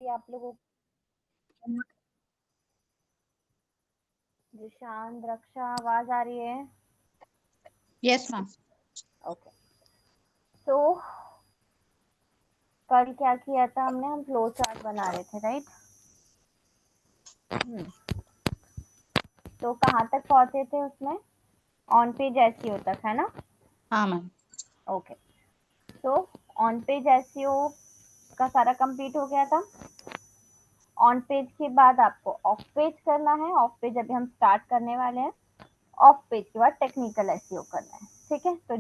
आप लोगों को जिशान रक्षा आवाज आ रही है? Yes ma'am. ओके। तो कल क्या किया था हमने? हम फ्लो चार्ट बना रहे थे, राइट? तो कहाँ तक पहुंचे थे उसमें? ऑन पेज एसईओ तक, है ना? हाँ मैम। ओके। तो ऑन पेज एसईओ का सारा कंप्लीट हो गया था। ऑन पेज के बाद आपको ऑफ पेज करना है। ऑफ पेज अभी हम स्टार्ट करने वाले हैं। ऑफ पेज के बाद टेक्निकल एसईओ करना है, ठीक है? तो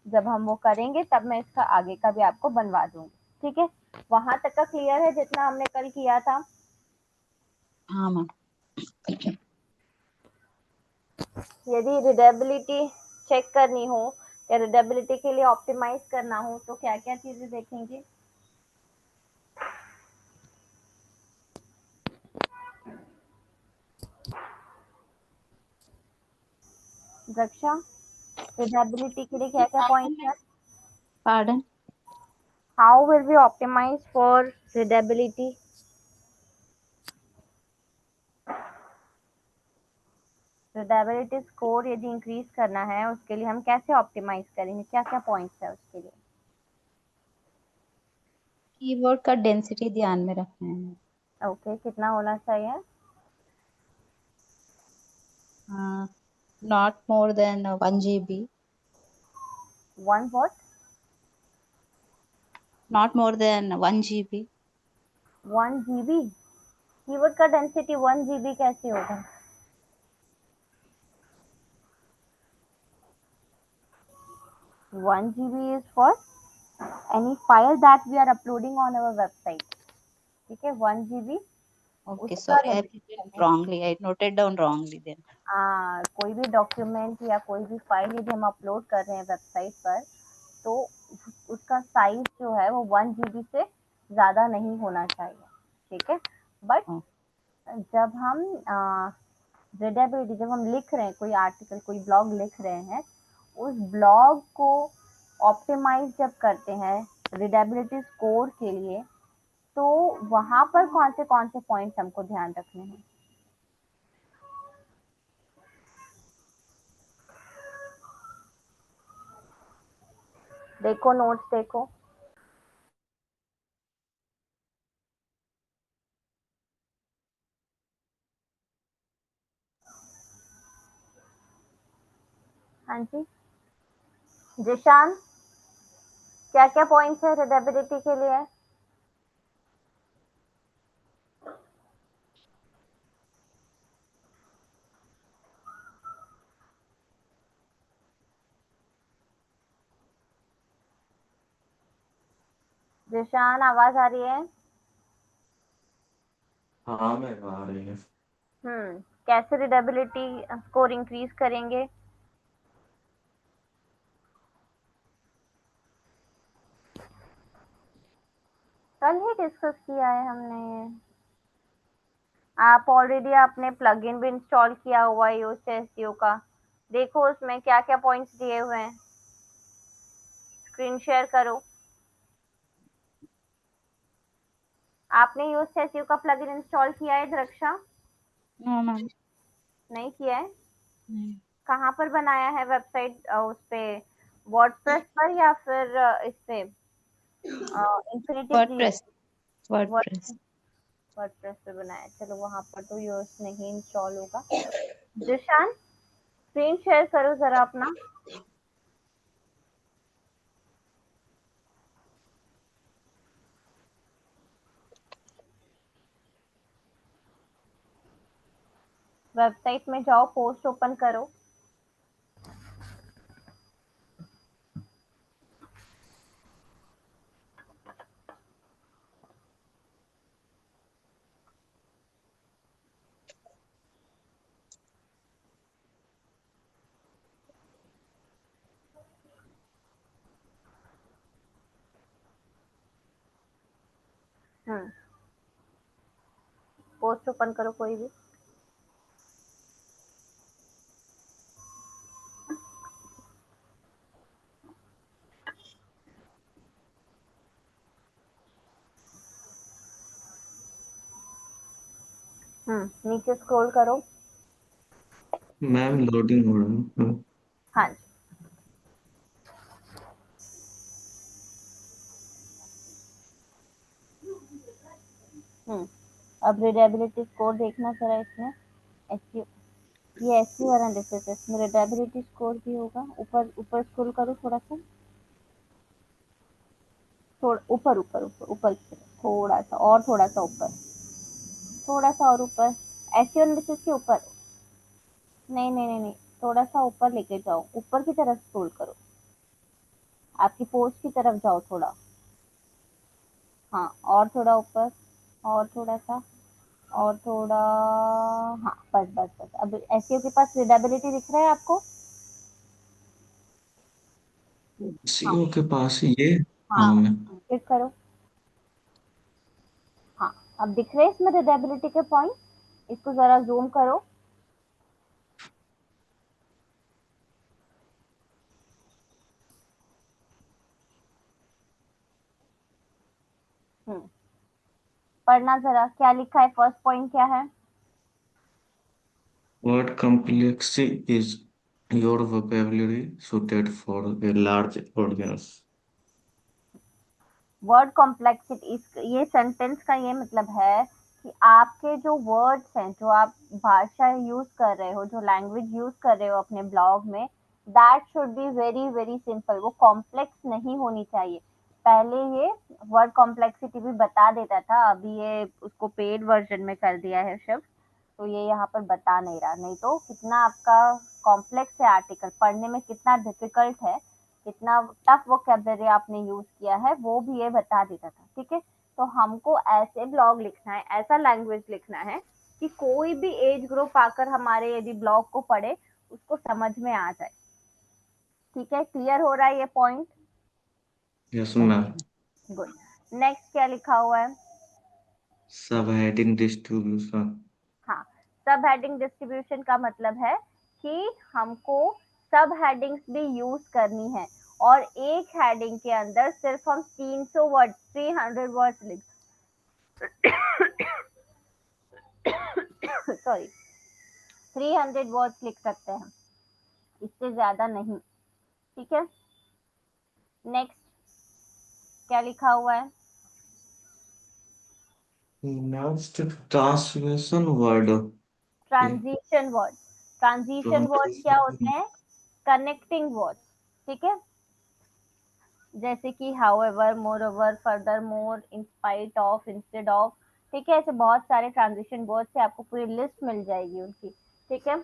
जब हम वो करेंगे तब मैं इसका आगे का भी आपको बनवा दूंगी, ठीक है? वहां तक का क्लियर है जितना हमने कल किया था? हाँ मैम। यदि रीडेबिलिटी चेक करनी हो या रीडेबिलिटी के लिए ऑप्टिमाइज करना हो तो क्या क्या चीजें देखेंगे? रक्षा, रीडेबिलिटी के लिए क्या क्या पॉइंट्स है? Pardon. How will be optimize for readability? Readability score यदि इंक्रीज करना है उसके लिए हम कैसे ऑप्टिमाइज करेंगे? क्या क्या पॉइंट्स है उसके लिए? कीवर्ड का डेंसिटी ध्यान में रखना है। ओके, कितना होना चाहिए? Not more than 1 GB। 1 what? Not more than 1 GB। 1 GB? Keyword का डेंसिटी 1 जीबी कैसे होगा? 1 GB is for any file that we are uploading on our website, ठीक है? 1 GB Okay, उसका sorry, I written representation है। wrongly. I noted down wrongly then. कोई भी document या कोई भी फाइल यदि हम अपलोड कर रहे हैं वेबसाइट पर तो उसका साइज जो है वो 1 जीबी से ज़्यादा नहीं होना चाहिए, ठीक है? बट Oh, जब हम रीडेबिलिटी, जब हम लिख रहे हैं कोई आर्टिकल, कोई ब्लॉग लिख रहे हैं, उस ब्लॉग को ऑप्टिमाइज जब करते हैं रीडेबिलिटी स्कोर के लिए तो वहां पर कौन से पॉइंट्स हमको ध्यान रखने हैं? देखो नोट्स देखो। हाँ जी जिशान, क्या क्या पॉइंट्स है रीडेबिलिटी के लिए? जिशान आवाज आ रही है? हाँ मैम आ रही है। कैसे रीडेबिलिटी स्कोर इंक्रीज करेंगे? कल ही डिस्कस किया है हमने ये। आप ऑलरेडी आपने प्लगइन भी इंस्टॉल किया हुआ है योस्ट एसईओ का। देखो उसमें क्या क्या पॉइंट्स दिए हुए हैं, स्क्रीन शेयर करो। आपने योस्ट एसईओ का प्लगइन इंस्टॉल किया है रक्षा? no ma'am. नहीं किया है? नहीं। कहाँ पर बनाया है वेबसाइट? उस पे वर्डप्रेस पर या फिर इस पे infinity create? WordPress. WordPress. WordPress पे बनाया, चलो वहां पर तो योस्ट नहीं इंस्टॉल होगा। जिशान, स्क्रीन शेयर करो जरा अपना। वेबसाइट में जाओ, पोस्ट ओपन करो। पोस्ट ओपन करो कोई भी। नीचे स्क्रॉल करो। मैम लोडिंग हो रहा है। हाँ जी। अब रीडेबिलिटी स्कोर देखना जरा इसमें। एसईओ, ये एसईओ एनालिसिस है, इसमें रीडेबिलिटी स्कोर भी होगा। ऊपर ऊपर स्क्रॉल करो थोड़ा सा, थोड़ा ऊपर ऊपर ऊपर ऊपर की तरफ, थोड़ा सा और, थोड़ा सा ऊपर, थोड़ा सा और ऊपर। एसईओ एनालिसिस के ऊपर, नहीं नहीं नहीं नहीं, थोड़ा सा ऊपर लेके जाओ, ऊपर की तरफ स्क्रॉल करो, आपकी पोस्ट की तरफ जाओ थोड़ा। हाँ, और थोड़ा ऊपर, और थोड़ा सा, और थोड़ा। हाँ, बस बस बस। अब एसईओ के पास रीडेबिलिटी दिख रहा है आपको? हाँ सीओ के पास ये। हाँ हाँ, मैम। क्लिक करो। हाँ, अब दिख रहे हैं इसमें रीडेबिलिटी के पॉइंट। इसको जरा जूम करो। पढ़ना जरा, क्या लिखा है, फर्स्ट पॉइंट क्या है? What complexity is your vocabulary suited for a large audience? Word complexity, इस ये सेंटेंस का ये मतलब है कि आपके जो वर्ड्स हैं, जो आप भाषा यूज कर रहे हो, जो लैंग्वेज यूज कर रहे हो अपने ब्लॉग में, that should be very very simple. वो कॉम्प्लेक्स नहीं होनी चाहिए। पहले ये वर्ड कॉम्प्लेक्सिटी भी बता देता था, अभी ये उसको पेड वर्जन में कर दिया है शब्द, तो ये यहाँ पर बता नहीं रहा। नहीं तो कितना आपका कॉम्प्लेक्स है आर्टिकल, पढ़ने में कितना डिफिकल्ट है, कितना टफ वोकैबुलरी आपने यूज किया है, वो भी ये बता देता था। ठीक है, तो हमको ऐसे ब्लॉग लिखना है, ऐसा लैंग्वेज लिखना है कि कोई भी एज ग्रुप आकर हमारे यदि ब्लॉग को पढ़े, उसको समझ में आ जाए। ठीक है, क्लियर हो रहा है ये point? Yes ma'am. Good. Next क्या लिखा हुआ है? Subheading distribution. हाँ, सब हेडिंग डिस्ट्रीब्यूशन का मतलब है कि हमको सब हेडिंग्स भी यूज करनी है, और एक हेडिंग के अंदर सिर्फ हम 300 वर्ड, 300 वर्ड्स लिख सॉरी 300 वर्ड्स लिख सकते हैं, इससे ज्यादा नहीं। ठीक है, नेक्स्ट क्या लिखा हुआ है? Next translation word. Transition word. Transition word क्या होते Translation. हैं? Connecting word. ठीक है, जैसे कि however, moreover, further more, in spite of, instead of. ठीक है, ऐसे बहुत सारे ट्रांजिशन वर्ड्स से आपको पूरी लिस्ट मिल जाएगी उनकी। ठीक है,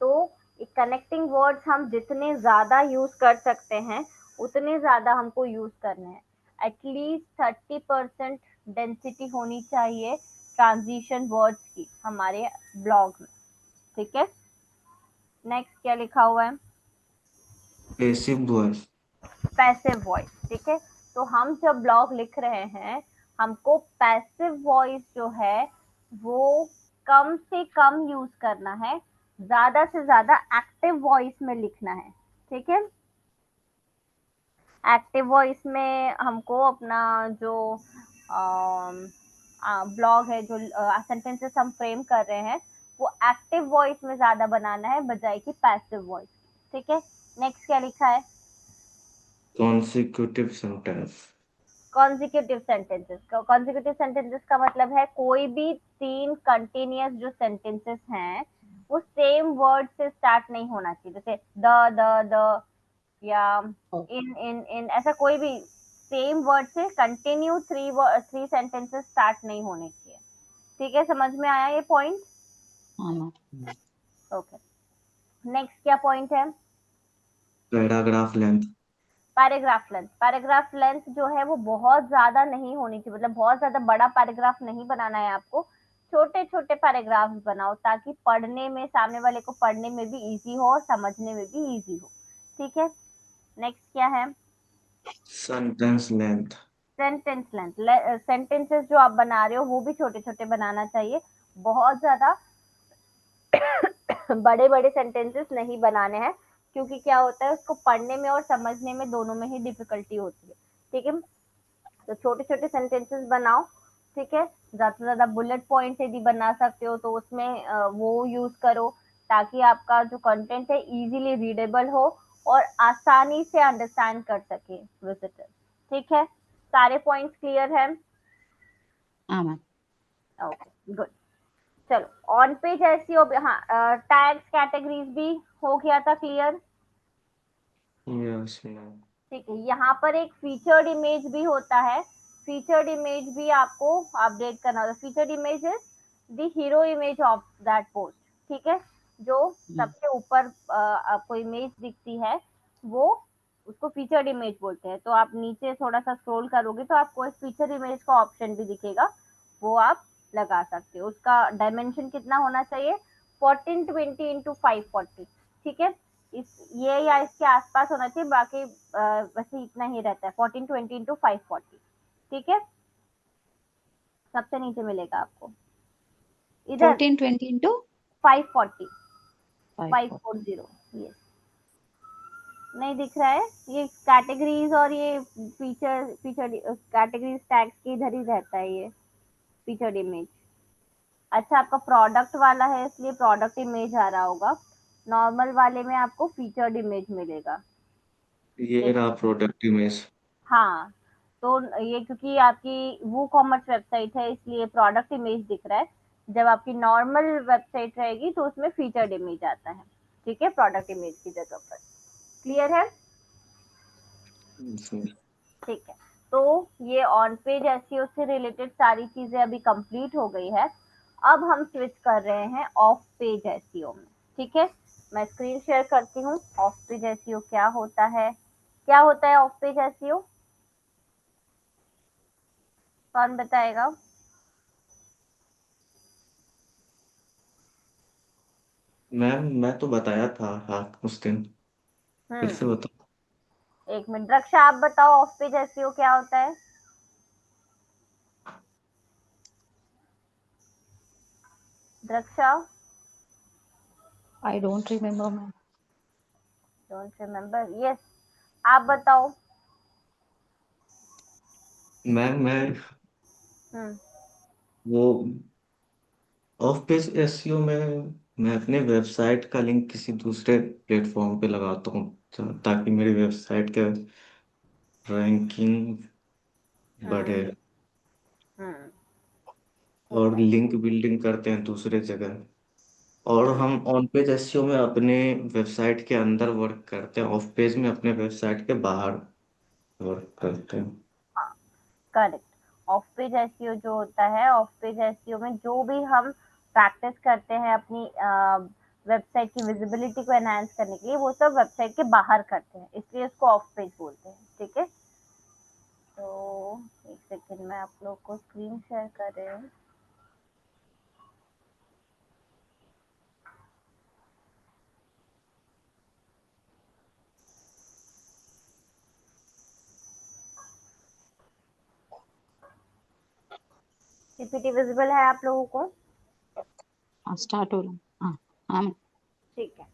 तो कनेक्टिंग वर्ड्स हम जितने ज्यादा यूज कर सकते हैं, उतने ज्यादा हमको यूज करने हैं। एटलीस्ट 30% डेंसिटी होनी चाहिए ट्रांजिशन वर्ड्स की हमारे ब्लॉग में। ठीक है, नेक्स्ट क्या लिखा हुआ है? Passive voice. Passive voice. ठीक है, तो हम जब ब्लॉग लिख रहे हैं, हमको पैसिव वॉइस जो है वो कम से कम यूज करना है, ज्यादा से ज्यादा एक्टिव वॉइस में लिखना है। ठीक है, एक्टिव वॉइस में हमको अपना जो ब्लॉग है, जो सेंटेंसेस हम फ्रेम कर रहे हैं, वो एक्टिव वॉइस में ज्यादा बनाना है बजाय कि पैसिव वॉइस। ठीक है, नेक्स्ट क्या लिखा है? Consecutive sentence. Consecutive sentences. Consecutive sentences का मतलब है कोई भी 3 कंटिन्यूअस जो सेंटेंसेस हैं, वो सेम वर्ड से स्टार्ट नहीं होना चाहिए। जैसे द या इन ऐसा कोई भी सेम वर्ड से कंटिन्यू 3 सेंटेंसेस स्टार्ट नहीं होने चाहिए। ठीक है, समझ में आया ये पॉइंट? हाँ मैम। ओके, नेक्स्ट क्या पॉइंट है? Paragraph length. Paragraph length. Paragraph length जो है वो बहुत ज्यादा नहीं होनी चाहिए, मतलब बहुत ज्यादा बड़ा पैराग्राफ नहीं बनाना है आपको। छोटे छोटे पैराग्राफ बनाओ, ताकि पढ़ने में, सामने वाले को पढ़ने में भी इजी हो और समझने में भी इजी हो। ठीक है, नेक्स्ट क्या है? Sentence length. Sentence length. Sentences जो आप बना रहे हो वो भी छोटे छोटे बनाना चाहिए, बहुत ज्यादा बड़े बड़े सेंटेंसेस नहीं बनाने हैं, क्योंकि क्या होता है, उसको पढ़ने में और समझने में दोनों में ही डिफिकल्टी होती है। ठीक है, तो छोटे छोटे सेंटेंसेस बनाओ। ठीक है, ज्यादा से ज्यादा बुलेट पॉइंट यदि बना सकते हो तो उसमें वो यूज करो, ताकि आपका जो कंटेंट है इजीली रीडेबल हो और आसानी से अंडरस्टैंड कर सके विजिटर। ठीक है, सारे पॉइंट्स क्लियर है? हाँ मैम। Okay good. चलो ऑन पेज एसईओ, हाँ टैग्स कैटेगरीज भी हो गया था क्लियर। Yes ma'am. ठीक है, यहाँ पर एक फीचर्ड इमेज भी होता है, फीचर्ड इमेज भी आपको अपडेट करना होता है। Featured image is the hero image of that post. ठीक है, जो सबसे ऊपर आपको इमेज दिखती है वो, उसको फीचर्ड इमेज बोलते हैं। तो आप नीचे थोड़ा सा स्क्रॉल करोगे तो आपको इस फीचर इमेज का ऑप्शन भी दिखेगा, वो आप लगा सकते हो। उसका डायमेंशन कितना होना चाहिए? 1420 इंटू 540। ठीक है, इस ये या इसके आसपास होना चाहिए, बाकी वैसे इतना ही रहता है, 1420 इंटू 540। ठीक है, सबसे नीचे मिलेगा आपको इधर 1420 इंटू 540, 540। 540। ये नहीं दिख रहा है? ये कैटेगरीज और ये फीचर कैटेगरीज टैग्स के इधर ही रहता है ये फीचर्ड इमेज। अच्छा, आपका प्रोडक्ट वाला है इसलिए प्रोडक्ट इमेज आ रहा होगा, नॉर्मल वाले में आपको फीचर्ड इमेज मिलेगा। ये रहा प्रोडक्ट इमेज। हाँ, तो ये क्योंकि आपकी वो कॉमर्स वेबसाइट है इसलिए प्रोडक्ट इमेज दिख रहा है। जब आपकी नॉर्मल वेबसाइट रहेगी तो उसमें फीचर्ड इमेज आता है। ठीक है, प्रोडक्ट इमेज की जगह पर। क्लियर है? ठीक है, तो ये ऑन पेज एसईओ से रिलेटेड सारी चीजें अभी कंप्लीट हो गई है। अब हम स्विच कर रहे हैं ऑफ पेज एसईओ में। ठीक है, मैं स्क्रीन शेयर करती हूँ। ऑफ पेज एसईओ क्या होता है? क्या होता है ऑफ पेज एसईओ? कौन बताएगा? मैम मैं तो बताया था हाँ उस दिन, फिर हम्म, से बताओ। एक मिनट, रक्षा आप बताओ ऑफ पेज एसईओ क्या होता है? Raksha? I don't remember ma'am. Don't remember, yes, आप बताओ। मैम हम्म, वो ऑफ पेज एसईओ में मैं अपने वेबसाइट का लिंक किसी दूसरे प्लेटफॉर्म पे लगाता हूँ, ताकि मेरी वेबसाइट का रैंकिंग बढ़े। हम्म, हम्म, ठीक और है। लिंक बिल्डिंग करते हैं दूसरे जगह। और हम्म, हम ऑन पेज एसईओ में अपने वेबसाइट के अंदर वर्क करते हैं, ऑफ पेज में अपने वेबसाइट के बाहर वर्क करते हैं। हाँ, करेक्ट। ऑफ पेज एसईओ जो होता है, ऑफ पेज एसईओ में जो भी हम प्रैक्टिस करते हैं अपनी वेबसाइट की विजिबिलिटी को एनहांस करने के लिए, वो सब वेबसाइट के बाहर करते हैं, इसलिए उसको ऑफ पेज बोलते हैं। ठीक है, तो एक सेकेंड में आप लोग को स्क्रीन शेयर कर रहे हैं। पीपीटी विजिबल है आप लोगों को? हाँ स्टार्ट हो रहा है। हाँ हाँ मैम। ठीक है,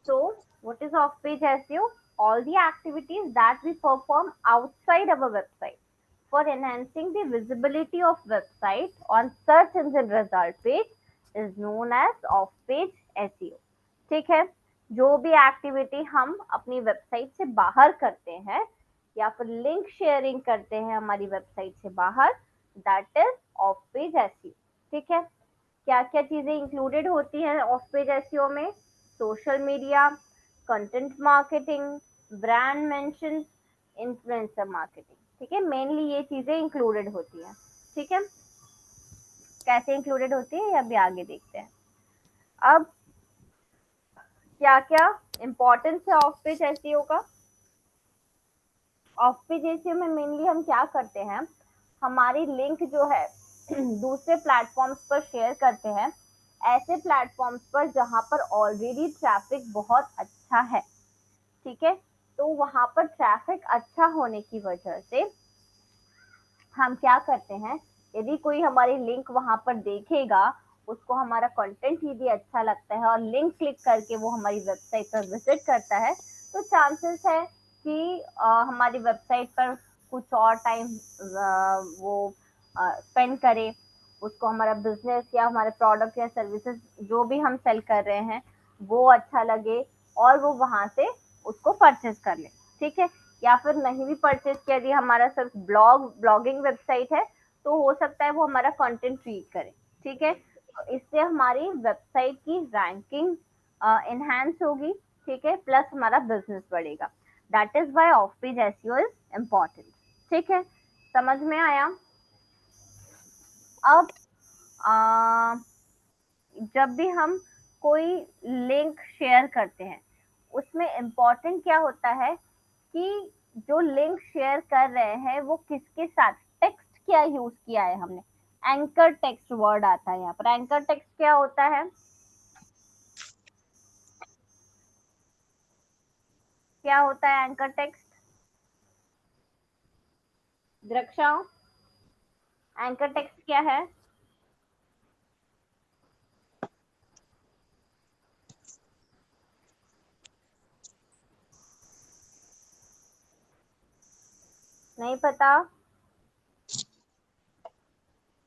so what is off page SEO? All the activities that we perform outside our website for enhancing the visibility of website on search engine result page is known as off page SEO। ठीक है, जो भी activity हम अपनी website से बाहर करते हैं या फिर लिंक शेयरिंग करते हैं हमारी वेबसाइट से बाहर, that is of page SEO. ठीक है, क्या क्या चीजें इंक्लूडेड होती हैं ऑफ पेज एसईओ में? Social media, content marketing, brand mention, influencer marketing. ठीक है, मेनली ये चीजें इंक्लूडेड होती हैं। ठीक है, कैसे इंक्लूडेड होती है ये अभी आगे देखते हैं। अब क्या क्या इंपॉर्टेंस है ऑफ पेज एसईओ का? ऑफ पेज एसईओ में मेनली हम क्या करते हैं, हमारी लिंक जो है दूसरे प्लेटफॉर्म्स पर शेयर करते हैं, ऐसे प्लेटफॉर्म्स पर जहां पर ऑलरेडी ट्रैफिक बहुत अच्छा है। ठीक है, तो वहां पर ट्रैफिक अच्छा होने की वजह से हम क्या करते हैं, यदि कोई हमारी लिंक वहां पर देखेगा, उसको हमारा कंटेंट यदि अच्छा लगता है और लिंक क्लिक करके वो हमारी वेबसाइट पर विजिट करता है, तो चांसेस है कि हमारी वेबसाइट पर कुछ और टाइम वो स्पेंड करे उसको हमारा बिजनेस या हमारे प्रोडक्ट या सर्विसेज जो भी हम सेल कर रहे हैं वो अच्छा लगे और वो वहां से उसको परचेज कर ले, ठीक है। या फिर नहीं भी परचेज किया, यदि हमारा सिर्फ ब्लॉगिंग वेबसाइट है तो हो सकता है वो हमारा कंटेंट रीड करे, ठीक है। तो इससे हमारी वेबसाइट की रैंकिंग इनहेंस होगी, ठीक है, प्लस हमारा बिजनेस बढ़ेगा। That is why off page SEO is important, ठीक है। समझ में आया? अब आ, जब भी हम कोई लिंक शेयर करते हैं उसमें इम्पोर्टेंट क्या होता है कि जो लिंक शेयर कर रहे हैं वो किसके साथ, टेक्स्ट क्या यूज किया है हमने। एंकर टेक्स्ट वर्ड आता है यहाँ पर। एंकर टेक्स्ट क्या होता है, क्या होता है एंकर टेक्स्ट? दृक्षा, एंकर टेक्स्ट क्या है? नहीं पता?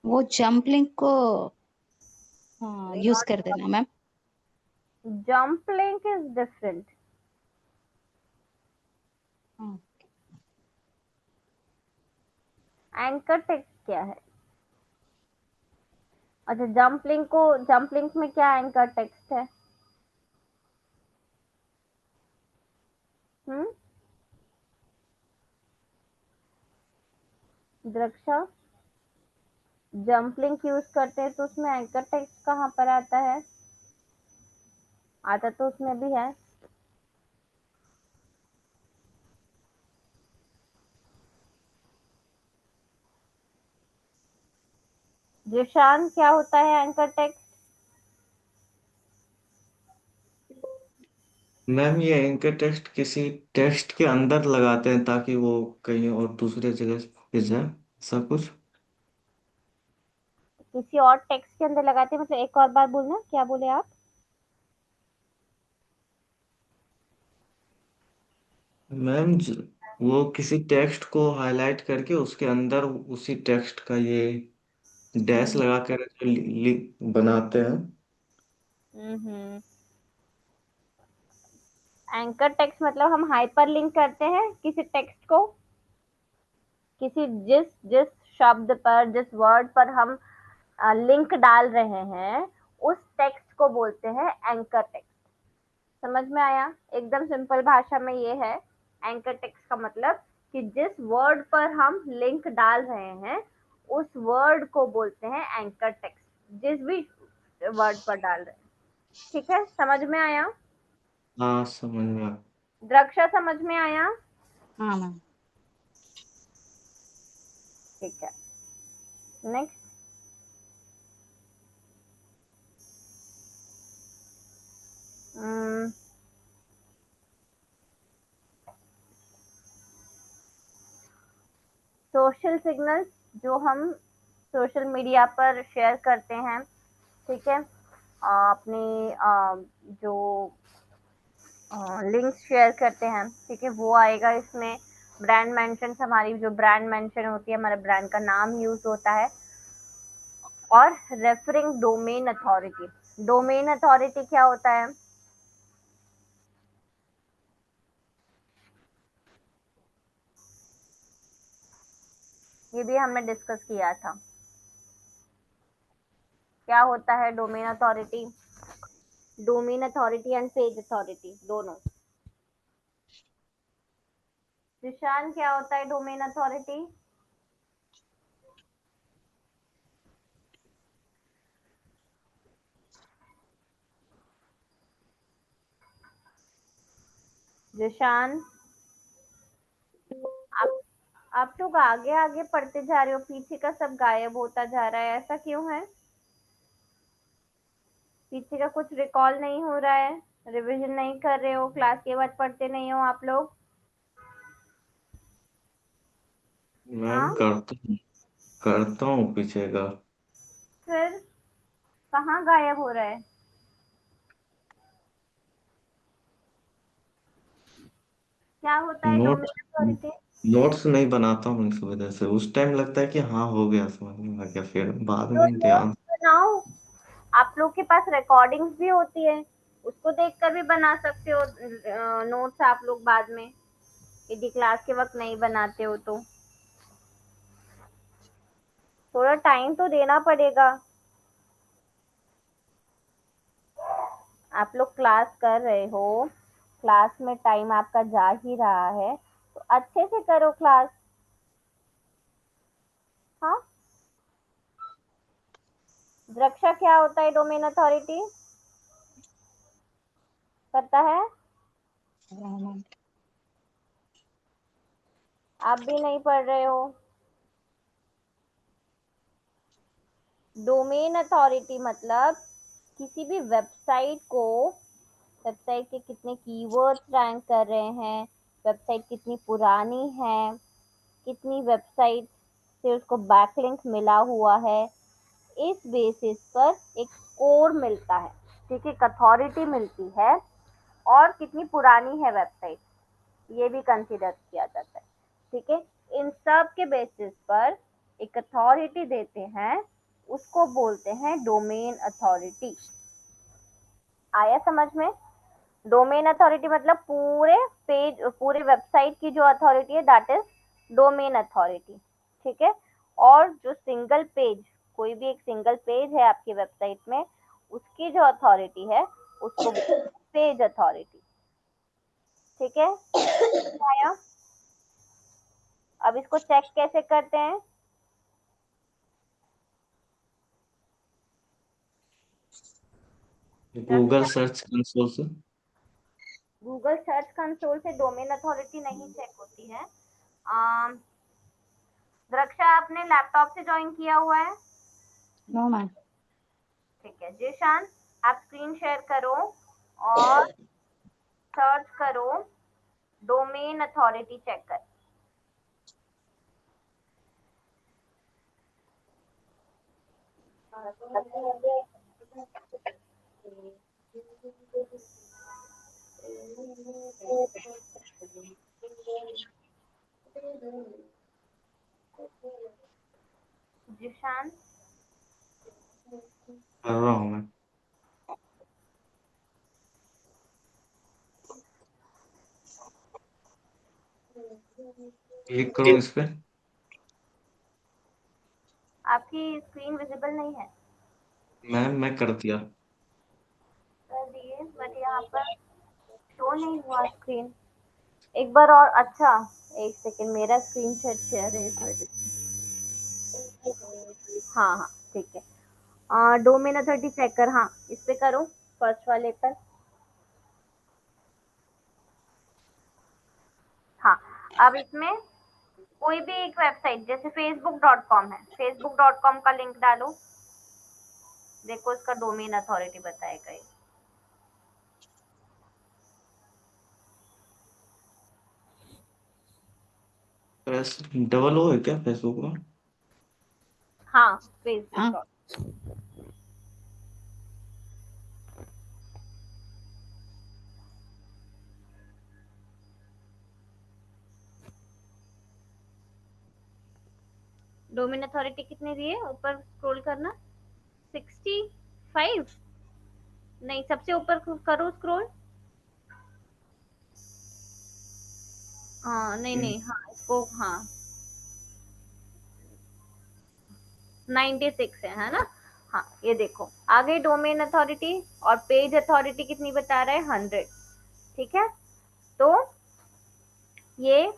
वो जंप लिंक को यूज कर देना ma'am. Jump link is different. Anchor text क्या है? अच्छा, जंप लिंक में क्या एंकर टेक्स्ट है? हम्म, दृक्षा, जंप लिंक यूज करते हैं तो उसमें एंकर टेक्स्ट कहाँ पर आता है? आता तो उसमें भी है। जिशान, क्या होता है एंकर टेक्स्ट? मैम ये एंकर टेक्स्ट किसी टेक्स्ट के अंदर लगाते हैं ताकि वो कहीं और दूसरे जगह पे जाए, सब कुछ। किसी और टेक्स्ट के अंदर लगाते हैं मतलब? एक और बार बोलना, क्या बोले आप? मैम वो किसी टेक्स्ट को हाईलाइट करके उसके अंदर उसी टेक्स्ट का ये डैश हम्म लगा कर जो बनाते हैं। हम्म। एंकर टेक्स्ट मतलब हम हाइपर लिंक करते हैं किसी टेक्स्ट को, किसी जिस जिस शब्द पर, जिस वर्ड पर हम लिंक डाल रहे हैं उस टेक्स्ट को बोलते हैं एंकर टेक्स्ट। समझ में आया? एकदम सिंपल भाषा में ये है। एंकर टेक्स्ट का मतलब कि जिस वर्ड पर हम लिंक डाल रहे हैं उस वर्ड को बोलते हैं एंकर टेक्स्ट, जिस भी वर्ड पर डाल रहे हैं, ठीक है। समझ में आया? हाँ समझ में आ। द्रक्षा, समझ में आया? हाँ मैम। ठीक है, नेक्स्ट। सोशल सिग्नल्स जो हम सोशल मीडिया पर शेयर करते हैं, ठीक है। अपने जो लिंक्स शेयर करते हैं, ठीक है, वो आएगा इसमें। ब्रांड मेंशन, हमारी जो ब्रांड मेंशन होती है, हमारे ब्रांड का नाम यूज होता है। और referring domain authority. Domain authority क्या होता है? ये भी हमने डिस्कस किया था। क्या होता है domain authority? Domain authority and page authority दोनों। निशान, क्या होता है डोमेन अथॉरिटी? जिशान, आप आप लोग आगे आगे पढ़ते जा रहे हो, पीछे का सब गायब होता जा रहा है, ऐसा क्यों है? पीछे का कुछ रिकॉल नहीं हो रहा है? रिवीजन नहीं कर रहे हो? क्लास के बाद पढ़ते नहीं हो आप लोग? मैम हाँ, करता हूँ पीछे का। फिर कहाँ गायब हो रहा है? क्या होता है नोट डोमेन अथॉरिटी? नोट्स नहीं बनाता हूँ इस वजह से। उस टाइम लगता है कि हाँ हो गया, समझ में आ गया, फिर बाद तो में ध्यान। नोट्स बनाओ, आप लोग के पास रिकॉर्डिंग्स भी होती है, उसको देखकर भी बना सकते हो नोट्स आप लोग बाद में, यदि क्लास के वक्त नहीं बनाते हो तो। थोड़ा टाइम तो देना पड़ेगा। आप लोग क्लास कर रहे हो, क्लास में टाइम आपका जा ही रहा है, तो अच्छे से करो क्लास। हाँ, रक्षा क्या होता है डोमेन अथॉरिटी, पता है? आप भी नहीं पढ़ रहे हो। डोमेन अथॉरिटी मतलब किसी भी वेबसाइट को, वेबसाइट के कितने कीवर्ड्स रैंक कर रहे हैं, वेबसाइट कितनी पुरानी है, कितनी वेबसाइट से उसको बैकलिंक मिला हुआ है, इस बेसिस पर एक स्कोर मिलता है, ठीक है, एक अथॉरिटी मिलती है, और कितनी पुरानी है वेबसाइट, ये भी कंसीडर किया जाता है, ठीक है। इन सब के बेसिस पर एक अथॉरिटी देते हैं, उसको बोलते हैं डोमेन अथॉरिटी। आया समझ में? डोमेन अथॉरिटी मतलब पूरे पेज, पूरे वेबसाइट की जो अथॉरिटी है, दैट इज डोमेन अथॉरिटी, ठीक है। और जो सिंगल पेज, कोई भी एक सिंगल पेज है आपकी वेबसाइट में, उसकी जो अथॉरिटी है उसको पेज अथॉरिटी, ठीक है। आया? अब इसको चेक कैसे करते हैं? गूगल सर्च कंसोल से। गूगल सर्च कंसोल से डोमेन अथॉरिटी नहीं चेक होती है। अम, दृक्षा आपने लैपटॉप से ज्वाइन किया हुआ है? No ma'am. ठीक है जीशान, आप स्क्रीन शेयर करो और सर्च करो डोमेन अथॉरिटी चेक कर। जीशान, कर रहा हूँ मैं। क्लिक करूँ इस पे? आपकी स्क्रीन विजिबल नहीं है? मैं कर दिया। कर दिए, बट यहाँ पर शो नहीं हुआ स्क्रीन। एक बार और, अच्छा, एक सेकेंड, मेरा स्क्रीन शेयर है इस वजह से। हाँ हाँ, ठीक है। डोमेन अथॉरिटी चेक कर, हाँ इस पे करो, फर्स्ट वाले पर। हाँ, अब इसमें कोई भी एक वेबसाइट, जैसे facebook.com है, facebook.com का लिंक डालो, देखो इसका डोमेन अथॉरिटी बताएगा ये। प्रेस डबल ओ है क्या फेसबुक में? हाँ, फेसबुक हाँ। डॉट। डोमेन अथॉरिटी कितनी दी है, ऊपर स्क्रॉल करना, 65। नहीं, सबसे ऊपर करो स्क्रॉल। हाँ नहीं नहीं, हाँ इसको, हाँ 96 है ना? हाँ ये देखो, आ गई डोमेन अथॉरिटी, और पेज अथॉरिटी कितनी बता रहा है, 100, ठीक है। तो ये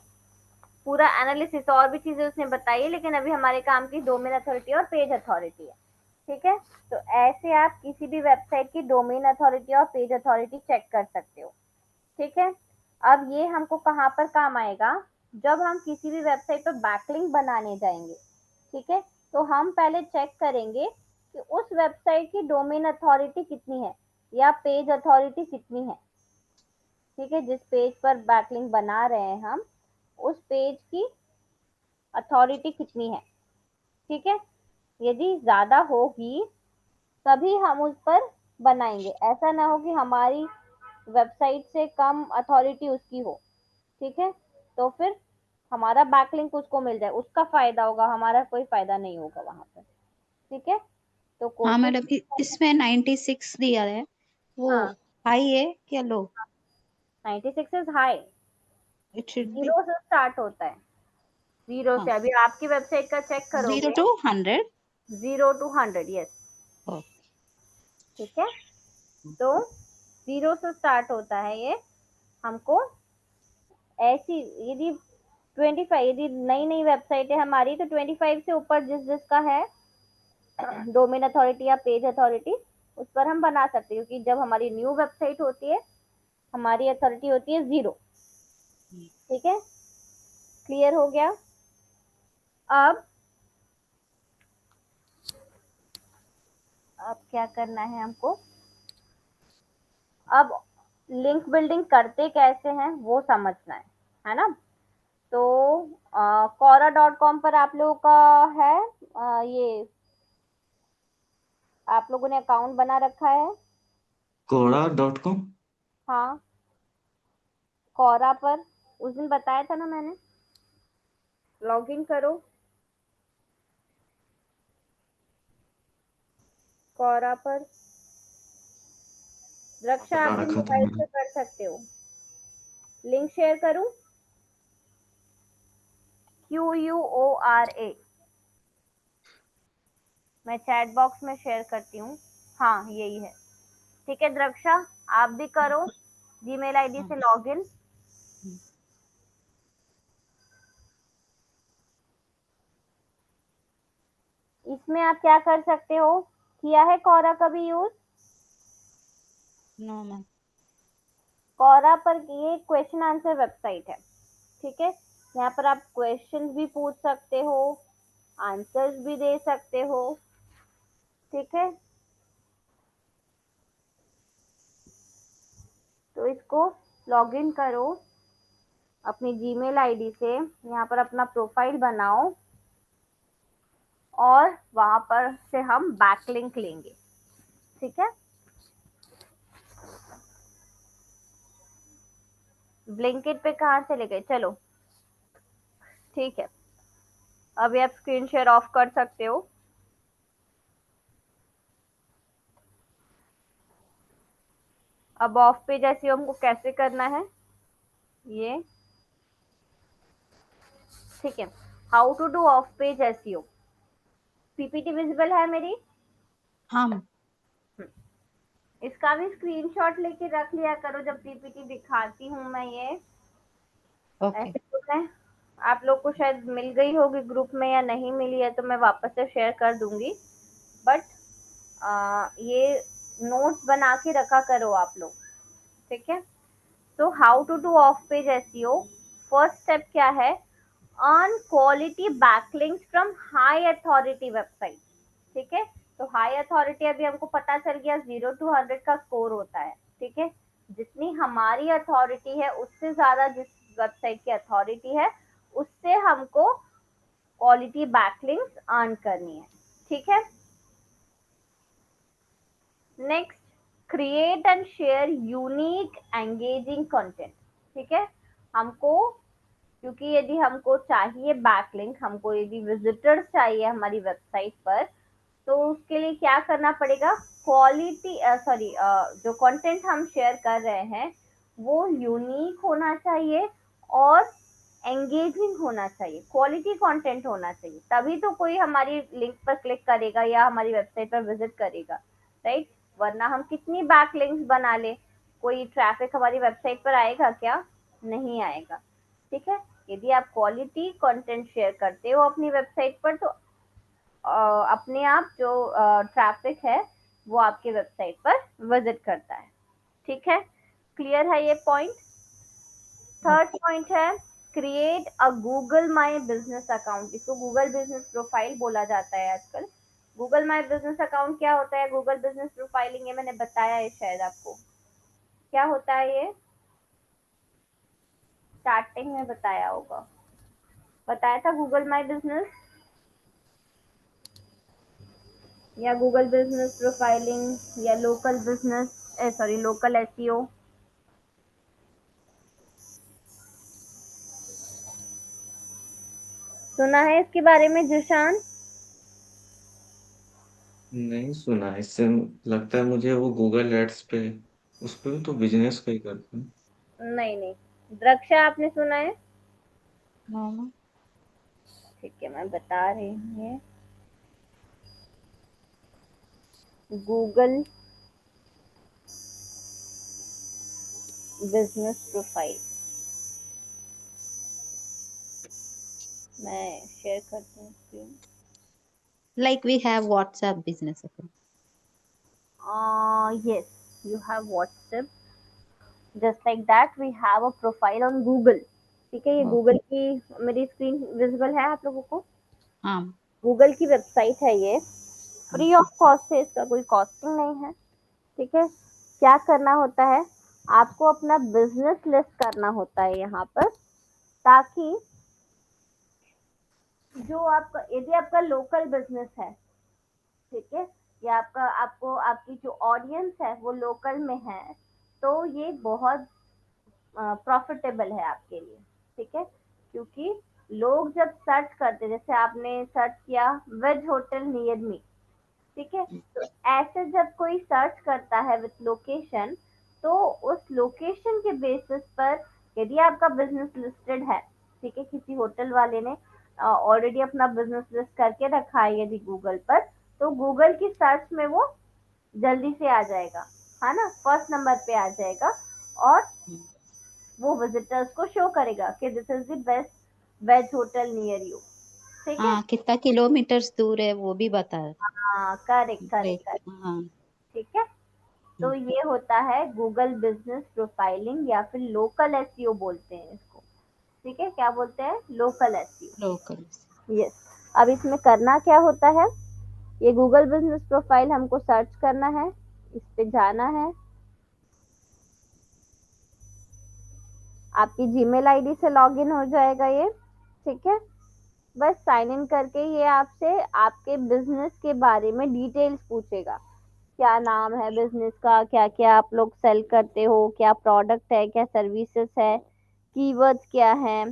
पूरा एनालिसिस और भी चीजें उसने बताई है, लेकिन अभी हमारे काम की डोमेन अथॉरिटी और पेज अथॉरिटी है, ठीक है। तो ऐसे आप किसी भी वेबसाइट की डोमेन अथॉरिटी और पेज अथॉरिटी चेक कर सकते हो, ठीक है। अब ये हमको कहाँ पर काम आएगा, जब हम किसी भी वेबसाइट पर बैकलिंक बनाने जाएंगे, ठीक है, तो हम पहले चेक करेंगे कि उस वेबसाइट की डोमेन अथॉरिटी कितनी है या पेज अथॉरिटी कितनी है, ठीक है। जिस पेज पर बैकलिंक बना रहे हैं हम, उस पेज की अथॉरिटी कितनी है, ठीक है। यदि ज्यादा होगी तभी हम उस पर बनाएंगे, ऐसा ना हो कि हमारी वेबसाइट से कम अथॉरिटी उसकी हो, ठीक है। तो फिर हमारा बैकलिंक उसको मिल जाए, उसका फायदा होगा, हमारा कोई फायदा नहीं होगा वहां पर। ठीक है, तो हाँ कोशिश। मैडम, इसमें 96 दिया है, वो हाँ, हाई है क्या लो? 96 is high. It should be. 0 से स्टार्ट होता है, 0 हाँ, से। अभी आपकी वेबसाइट का चेक 0 करोगे। to 100। 0 to 100, yes. ठीक है, तो 0 से स्टार्ट होता है ये। हमको ऐसी, यदि 25, यदि नई नई वेबसाइट है हमारी, तो 25 से ऊपर जिस जिसका है डोमेन अथॉरिटी या पेज अथॉरिटी, उस पर हम बना सकते हैं, क्योंकि जब हमारी न्यू वेबसाइट होती है, हमारी अथॉरिटी होती है 0। ठीक है, क्लियर हो गया? अब क्या करना है हमको, अब लिंक बिल्डिंग करते कैसे हैं वो समझना है ना? तो quora.com पर आप लोगों का है, ये आप लोगों ने अकाउंट बना रखा है? कोड़ा.com। हाँ, quora पर उस दिन बताया था ना मैंने, लॉगिन करो quora पर। रक्षा बना आपके रखा था मोबाइल मैंने। से कर सकते हो। लिंक शेयर करूं? QUORA, मैं चैट बॉक्स में शेयर करती हूँ। हाँ, यही है। ठीक है द्रक्षा, आप भी करो जीमेल आईडी हाँ। से लॉगिन। इसमें आप क्या कर सकते हो, किया है कोरा कभी यूज? No ma'am. कोरा पर ये क्वेश्चन आंसर वेबसाइट है। ठीक है, यहाँ पर आप क्वेश्चन भी पूछ सकते हो, आंसर्स भी दे सकते हो। ठीक है, तो इसको लॉगिन करो अपनी जीमेल आईडी से, यहाँ पर अपना प्रोफाइल बनाओ और वहां पर से हम बैकलिंक लेंगे। ठीक है, ब्लिंकिट पे कहाँ चले गए, चलो ठीक है, अभी आप स्क्रीन शेयर ऑफ कर सकते हो। अब ऑफ पेज एसईओ हमको कैसे करना है ये, ठीक है। How to do off page SEO. PPT visible है मेरी? हाँ मैम। इसका भी स्क्रीनशॉट लेके रख लिया करो जब पीपीटी दिखाती हूँ मैं ये। ओके। ऐसे तो मैं, आप लोग को शायद मिल गई होगी ग्रुप में या नहीं मिली है तो मैं वापस से शेयर कर दूंगी, बट ये नोट्स बना के रखा करो आप लोग। ठीक है, तो how to do off page SEO. First step क्या है, earn quality backlinks from high authority website. ठीक है, तो हाई अथॉरिटी अभी हमको पता चल गया 0 to 100 का स्कोर होता है। ठीक है, जितनी हमारी अथॉरिटी है उससे ज्यादा जिस वेबसाइट की अथॉरिटी है, उससे हमको क्वालिटी बैकलिंक्स अर्न करनी है। ठीक है, next, create and share unique engaging content. ठीक है, हमको, क्योंकि यदि हमको चाहिए बैकलिंक, हमको यदि विजिटर्स चाहिए हमारी वेबसाइट पर, तो उसके लिए क्या करना पड़ेगा, क्वालिटी सॉरी जो कंटेंट हम शेयर कर रहे हैं वो यूनिक होना चाहिए और एंगेजिंग होना चाहिए, क्वालिटी कंटेंट होना चाहिए, तभी तो कोई हमारी लिंक पर क्लिक करेगा या हमारी वेबसाइट पर विजिट करेगा, राइट? वरना हम कितनी बैक लिंक्स बना ले, कोई ट्रैफिक हमारी वेबसाइट पर आएगा क्या? नहीं आएगा। ठीक है, यदि आप क्वालिटी कंटेंट शेयर करते हो अपनी वेबसाइट पर, तो अपने आप जो ट्रैफिक है वो आपके वेबसाइट पर विजिट करता है। ठीक है, क्लियर है ये पॉइंट? थर्ड पॉइंट है, create a Google my business account. इसको गूगल बिजनेस प्रोफाइल बोला जाता है आजकल। गूगल माई बिजनेस अकाउंट क्या होता है, गूगल बिजनेस प्रोफाइलिंग, ये मैंने बताया है शायद आपको, क्या होता है ये स्टार्टिंग में बताया होगा, बताया था गूगल माई बिजनेस या गूगल बिजनेस प्रोफाइलिंग या local business, sorry local SEO. सुना है इसके बारे में जिशान? नहीं सुना, इससे लगता है मुझे वो गूगल एड्स पे, उस पे भी तो बिजनेस का ही करते हैं। नहीं नहीं, द्रक्षा आपने सुना है? No ma'am. ठीक है, मैं बता रही हूँ। गूगल बिजनेस प्रोफाइल, मैं शेयर करती हूँ screen. Like we have WhatsApp business account. Yes, you have WhatsApp, just like that we have a profile on Google। ठीक है, ये Okay. गूगल की मेरी स्क्रीन विजिबल है आप लोगों को? हाँ। गूगल की वेबसाइट है ये, फ्री ऑफ कॉस्ट है, इसका कोई कॉस्टिंग नहीं है। ठीक है, क्या करना होता है, आपको अपना बिजनेस लिस्ट करना होता है यहाँ पर, ताकि जो आपका, यदि आपका लोकल बिजनेस है, ठीक है, या आपका, आपको आपकी जो ऑडियंस है वो लोकल में है, तो ये बहुत प्रॉफिटेबल है आपके लिए। ठीक है, क्योंकि लोग जब सर्च करते, जैसे आपने सर्च किया वेज होटल नियर मी, ठीक है, तो ऐसे जब कोई सर्च करता है विथ लोकेशन, तो उस लोकेशन के बेसिस पर यदि आपका बिजनेस लिस्टेड है, ठीक है, किसी होटल वाले ने ऑलरेडी अपना बिजनेस लिस्ट करके रखा है यदि गूगल पर, तो गूगल की सर्च में वो जल्दी से आ जाएगा, है ना, फर्स्ट नंबर पे आ जाएगा, और वो विजिटर्स को शो करेगा कि this is the best veg hotel near you. ठीक है, हाँ, कितना किलोमीटर दूर है वो भी बता हाँ करेक्ट करेक्ट रहे। करेक्ट। हाँ। ठीक है, तो ये होता है गूगल बिजनेस प्रोफाइलिंग, या फिर लोकल एसईओ बोलते हैं इसको। ठीक है, क्या बोलते हैं, लोकल एसईओ। लोकल। यस, अब इसमें करना क्या होता है, ये गूगल बिजनेस प्रोफाइल हमको सर्च करना है, इस पे जाना है, आपकी जीमेल आईडी से लॉगिन हो जाएगा ये। ठीक है, बस साइन इन करके ये आपसे आपके बिजनेस के बारे में डिटेल्स पूछेगा, क्या नाम है बिजनेस का, क्या क्या आप लोग सेल करते हो, क्या प्रोडक्ट है, क्या सर्विसेज है, कीवर्ड्स क्या है,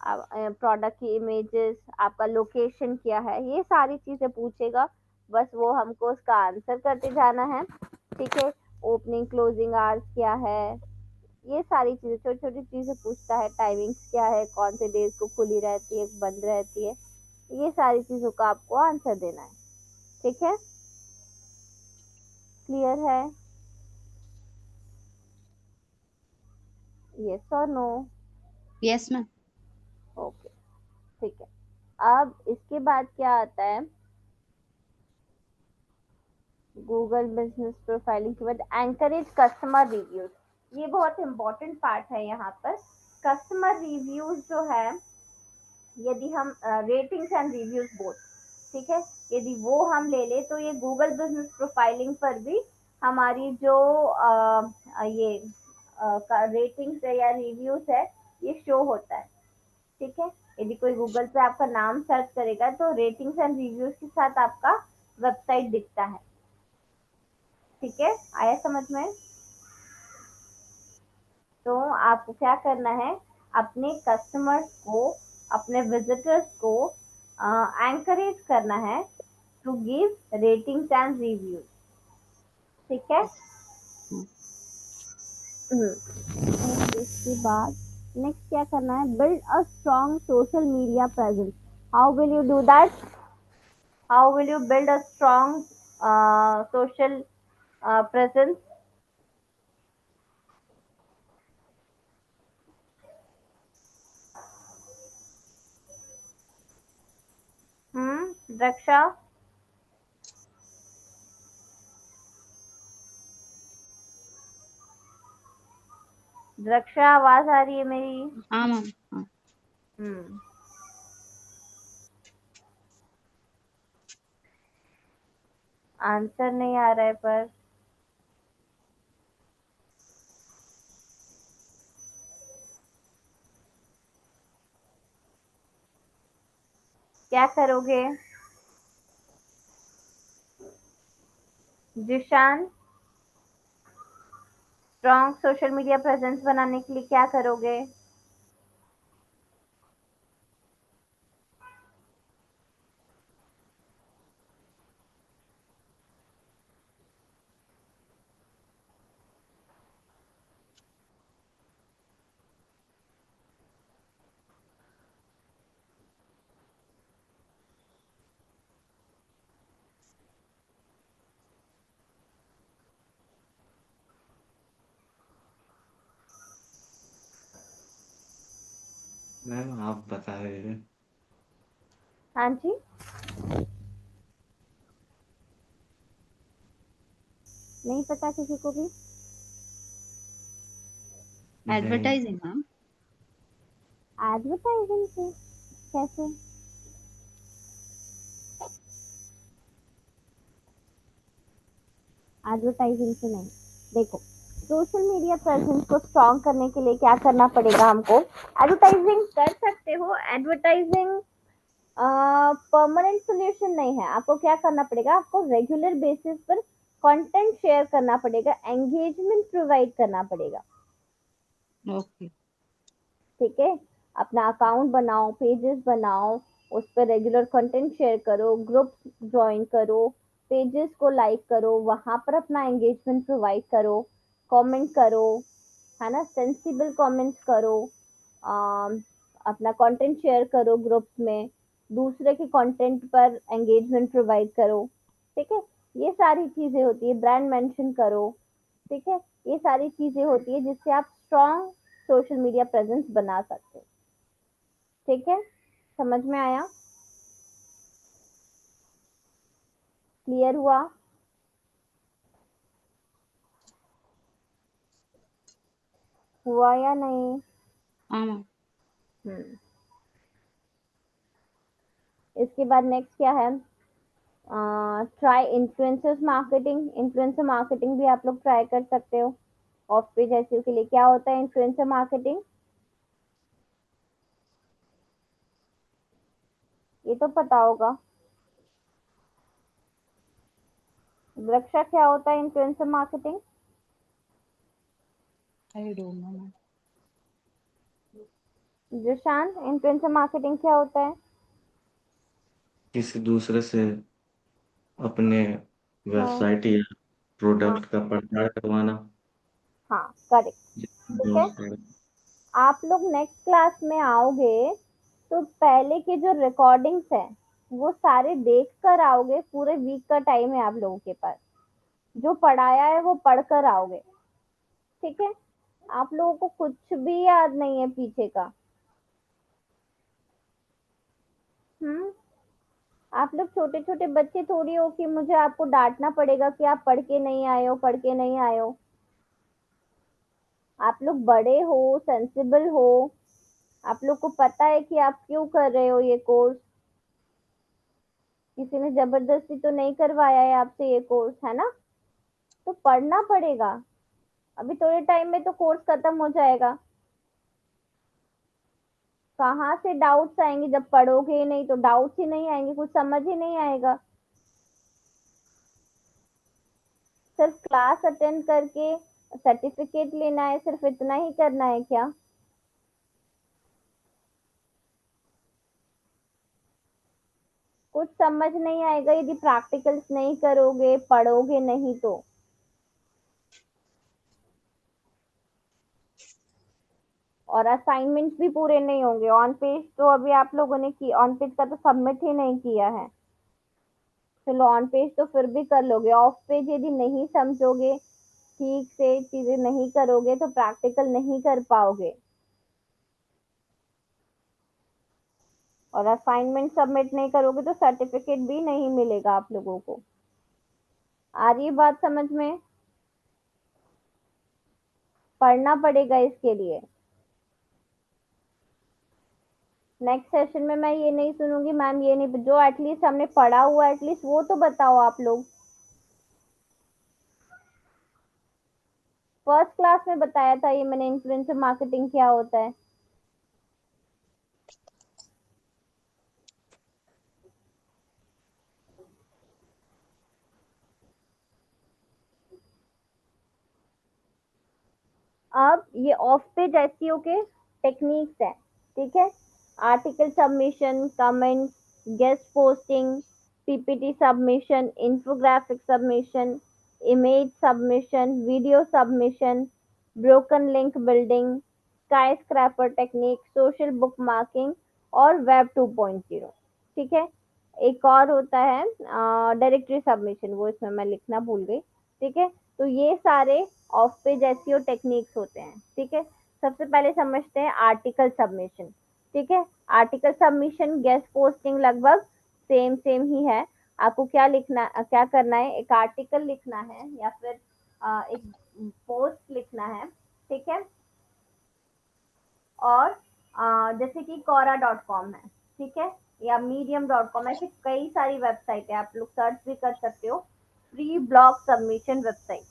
प्रोडक्ट की इमेजेस, आपका लोकेशन क्या है, ये सारी चीजें पूछेगा। बस वो हमको उसका आंसर करते जाना है। ठीक है, ओपनिंग क्लोजिंग आवर्स क्या है, ये सारी चीजें, छोटी छोटी चीजें पूछता है, टाइमिंग्स क्या है, कौन से डेज को खुली रहती है, बंद रहती है, ये सारी चीजों का आपको आंसर देना है। ठीक है, क्लियर है? यस और नो? Yes ma'am. ओके, ठीक है। अब इसके बाद क्या आता है, गूगल बिजनेस प्रोफाइलिंग के बाद एंकरेज कस्टमर रिव्यूज, ये बहुत इंपॉर्टेंट पार्ट है यहाँ पर। कस्टमर रिव्यूज जो है, यदि हम रेटिंग्स एंड रिव्यूज बोथ, ठीक है, यदि वो हम ले ले, तो ये गूगल बिजनेस प्रोफाइलिंग पर भी हमारी जो ये रेटिंग्स है या रिव्यूज है, ये शो होता है। ठीक है, यदि कोई गूगल पे आपका नाम सर्च करेगा, तो रेटिंग्स एंड रिव्यूज के साथ आपका वेबसाइट दिखता है। ठीक है, आया समझ में? तो आपको क्या करना है, अपने कस्टमर्स को, अपने विजिटर्स को एंकरेज करना है to give ratings and reviews. ठीक है, इसके बाद नेक्स्ट क्या करना है, build a strong social media presence. How will you do that, how will you build a strong social presence? Draksha? Draksha, आवाज आ रही है मेरी? हाँ मैम। हाँ। हम्म, आंसर नहीं आ रहा है पर। क्या करोगे Zishan, strong social media presence बनाने के लिए क्या करोगे? मैम आप बता रहे हैं। हाँ जी, नहीं पता किसी को भी? नहीं। Advertising ma'am. एडवर्टाइजिंग से कैसे? एडवर्टाइजिंग से नहीं। देखो, सोशल मीडिया प्रेजेंस को स्ट्रॉन्ग करने के लिए क्या करना पड़ेगा हमको? एडवर्टाइजिंग कर सकते हो, एडवर्टाइजिंग परमानेंट सोल्यूशन नहीं है। आपको क्या करना पड़ेगा? आपको रेगुलर बेसिस पर कंटेंट शेयर करना पड़ेगा, एंगेजमेंट प्रोवाइड करना पड़ेगा। ओके। ठीक है, अपना अकाउंट बनाओ, पेजेस बनाओ, उस पर रेगुलर कंटेंट शेयर करो, ग्रुप ज्वाइन करो, पेजेस को लाइक करो, वहां पर अपना एंगेजमेंट प्रोवाइड करो, कमेंट करो, है ना, सेंसिबल कमेंट्स करो, अम, अपना कंटेंट शेयर करो ग्रुप्स में, दूसरे के कंटेंट पर एंगेजमेंट प्रोवाइड करो। ठीक है, ये सारी चीजें होती है, ब्रांड मेंशन करो। ठीक है, ये सारी चीजें होती है जिससे आप स्ट्रॉन्ग सोशल मीडिया प्रेजेंस बना सकते हो। ठीक है, समझ में आया? क्लियर हुआ? हुआ या नहीं? हाँ मैम। हम्म। इसके बाद नेक्स्ट क्या है? Try influencers marketing. Influencer marketing भी आप लोग ट्राई कर सकते हो ऑफ पेज एसईओ के लिए। क्या होता है इन्फ्लुएंसर मार्केटिंग? ये तो पता होगा। रक्षा, क्या होता है influencer marketing? I don't know ma'am. Zishan, influencer marketing क्या होता है? किसी दूसरे से अपने हाँ वेबसाइट या हाँ प्रोडक्ट का प्रचार करवाना। हाँ, करेक्ट। ठीक है, दोस्त है। आप लोग नेक्स्ट क्लास में आओगे तो पहले के जो रिकॉर्डिंग्स हैं वो सारे देख कर आओगे। पूरे वीक का टाइम है आप लोगों के पास, जो पढ़ाया है वो पढ़ कर आओगे। ठीक है, आप लोगों को कुछ भी याद नहीं है पीछे का। हम्म। आप लोग छोटे छोटे बच्चे थोड़ी हो कि मुझे आपको डांटना पड़ेगा कि आप पढ़ के नहीं आए हो, पढ़ के नहीं आए हो। आप लोग बड़े हो, सेंसिबल हो, आप लोग को पता है कि आप क्यों कर रहे हो ये कोर्स। किसी ने जबरदस्ती तो नहीं करवाया है आपसे ये कोर्स, है ना? तो पढ़ना पड़ेगा। अभी थोड़े टाइम में तो कोर्स खत्म हो जाएगा। कहाँ से डाउट्स आएंगे? जब पढ़ोगे ही नहीं तो डाउट्स ही नहीं आएंगे, कुछ समझ ही नहीं आएगा। सिर्फ क्लास अटेंड करके सर्टिफिकेट लेना है, सिर्फ इतना ही करना है क्या? कुछ समझ नहीं आएगा यदि प्रैक्टिकल्स नहीं करोगे, पढ़ोगे नहीं तो। और असाइनमेंट्स भी पूरे नहीं होंगे। ऑन पेज तो अभी आप लोगों ने की, ऑन पेज का तो सबमिट ही नहीं किया है। चलो, ऑन पेज तो फिर भी कर लोगे, ऑफ पेज यदि नहीं समझोगे, ठीक से चीजें नहीं करोगे तो प्रैक्टिकल नहीं कर पाओगे, और असाइनमेंट सबमिट नहीं करोगे तो सर्टिफिकेट भी नहीं मिलेगा आप लोगों को। आ रही है बात समझ में? पढ़ना पड़ेगा इसके लिए। नेक्स्ट सेशन में मैं ये नहीं सुनूंगी मैम ये नहीं, जो एटलीस्ट हमने पढ़ा हुआ एटलीस्ट वो तो बताओ आप लोग। फर्स्ट क्लास में बताया था ये मैंने, इन्फ्लुएंसर मार्केटिंग क्या होता है। अब ये ऑफ पेज एसईओ के टेक्निक्स हैं। ठीक है, article submission, comment, guest posting, PPT submission, infographic submission, image submission, video submission, broken link building, sky scraper technique, social book marking और वेब 2.0। ठीक है, एक और होता है डायरेक्टरी सबमिशन, वो इसमें मैं लिखना भूल गई। ठीक है, तो ये सारे ऑफ पेज एसईओ टेक्निक्स होते हैं। ठीक है, सबसे पहले समझते हैं आर्टिकल सबमिशन। ठीक है। आर्टिकल सबमिशन, गेस्ट पोस्टिंग लगभग सेम ही है। आपको क्या लिखना, क्या करना है, एक आर्टिकल लिखना है या फिर एक पोस्ट लिखना है, ठीक है। और जैसे कि quora.com है, ठीक है, या medium.com, ऐसे कई सारी वेबसाइट है, आप लोग सर्च भी कर सकते हो, फ्री ब्लॉग सबमिशन वेबसाइट,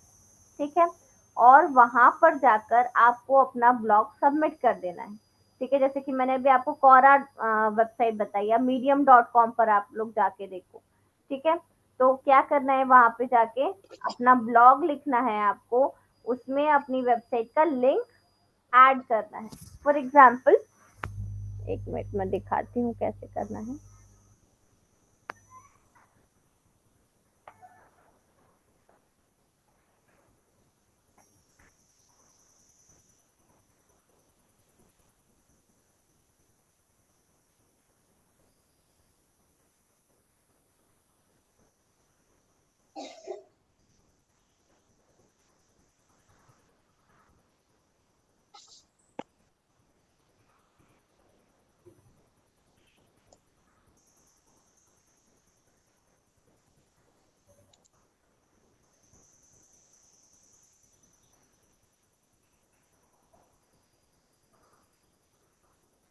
ठीक है। और वहां पर जाकर आपको अपना ब्लॉग सबमिट कर देना है, ठीक है। जैसे कि मैंने अभी आपको कोरा वेबसाइट बताई, या medium.com पर आप लोग जाके देखो, ठीक है। तो क्या करना है, वहां पे जाके अपना ब्लॉग लिखना है आपको, उसमें अपनी वेबसाइट का लिंक ऐड करना है। फॉर एग्जाम्पल, एक मिनट में दिखाती हूँ कैसे करना है।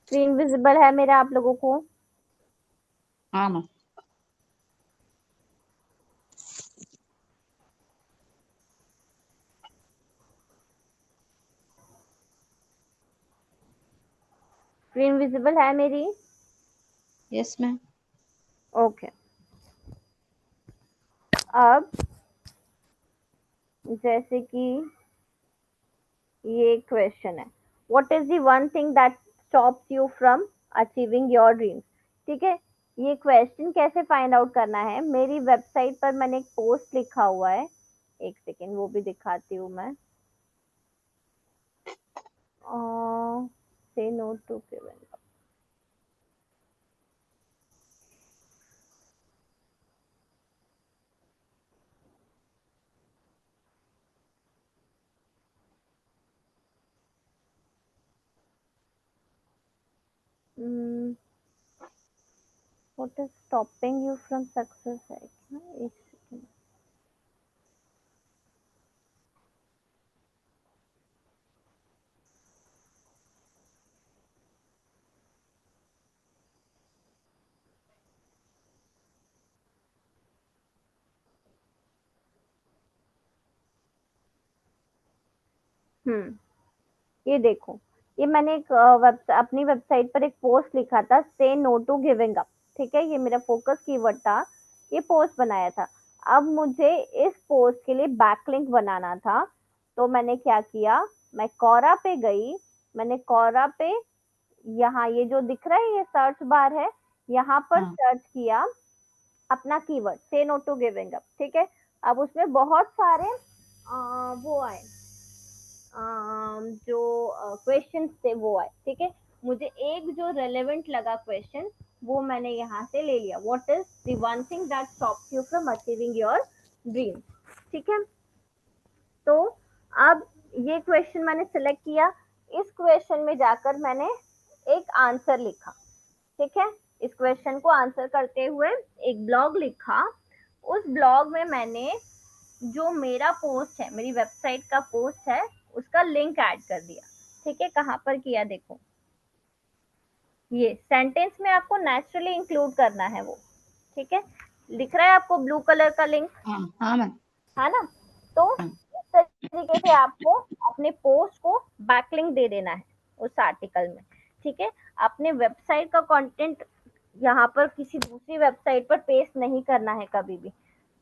स्क्रीन विजिबल है मेरा आप लोगों को? हाँ मैम। स्क्रीन विजिबल है मेरी? Yes ma'am. ओके। अब जैसे कि ये क्वेश्चन है, what is the one thing that stops you from achieving your dreams, ठीक है। ये क्वेश्चन कैसे फाइंड आउट करना है, मेरी वेबसाइट पर मैंने एक पोस्ट लिखा हुआ है, एक सेकेंड वो भी दिखाती हूँ मैं। Say no to given. What is stopping you from success है क्या, एक सेकेंड। ये देखो, ये मैंने एक अपनी वेबसाइट पर एक पोस्ट लिखा था, से नो टू गिविंग अप, ठीक है। ये मेरा फोकस कीवर्ड था, ये पोस्ट बनाया था। अब मुझे इस पोस्ट के लिए बैकलिंक बनाना था, तो मैंने क्या किया, मैं कोरा पे गई, मैंने कोरा पे, यहाँ ये जो दिख रहा है ये सर्च बार है, यहाँ पर हाँ सर्च किया अपना कीवर्ड से नो टू गिविंग अप, ठीक है। अब उसमें बहुत सारे वो आए, जो क्वेश्चन थे वो आए, ठीक है। मुझे एक जो रेलेवेंट लगा क्वेश्चन, वो मैंने यहाँ से ले लिया, what is the one thing that stops you from achieving your dream, ठीक है। तो अब ये क्वेश्चन मैंने सिलेक्ट किया, इस क्वेश्चन में जाकर मैंने एक आंसर लिखा, ठीक है। इस क्वेश्चन को आंसर करते हुए एक ब्लॉग लिखा, उस ब्लॉग में मैंने जो मेरा पोस्ट है, मेरी वेबसाइट का पोस्ट है, उसका लिंक ऐड कर दिया, ठीक है। कहाँ पर किया देखो, ये सेंटेंस में आपको नेचुरली इंक्लूड करना है वो, ठीक है। दिख रहा है आपको ब्लू कलर का लिंक, हाँ हाँ मैम। है ना। तो हाँ इस तरीके से आपको अपने पोस्ट को बैकलिंक दे देना है उस आर्टिकल में, ठीक है। अपने वेबसाइट का कंटेंट यहाँ पर किसी दूसरी वेबसाइट पर पेस्ट नहीं करना है कभी भी,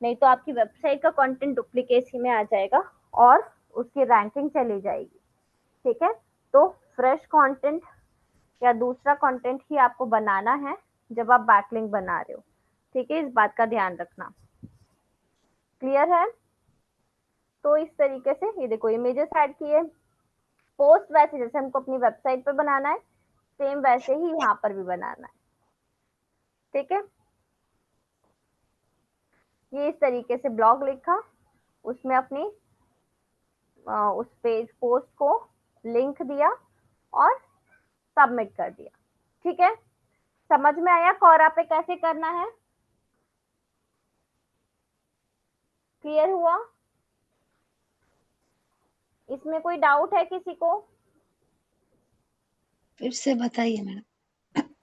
नहीं तो आपकी वेबसाइट का कंटेंट डुप्लीकेसी में आ जाएगा और उसकी रैंकिंग चली जाएगी, ठीक है। तो फ्रेश कंटेंट या दूसरा कंटेंट ही आपको बनाना है जब आप बैकलिंक बना रहे हो, ठीक है। इस बात का ध्यान रखना, क्लियर है। तो इस तरीके से ये देखो इमेजेस ऐड किए, पोस्ट वैसे जैसे हमको अपनी वेबसाइट पर बनाना है, सेम वैसे ही यहाँ पर भी बनाना है, ठीक है। ये इस तरीके से ब्लॉग लिखा, उसमें अपनी उस पेज पोस्ट को लिंक दिया और सबमिट कर दिया, ठीक है, समझ में आया कोरा पे कैसे करना है? क्लियर हुआ? इसमें कोई डाउट है किसी को? फिर से बताइए मैडम।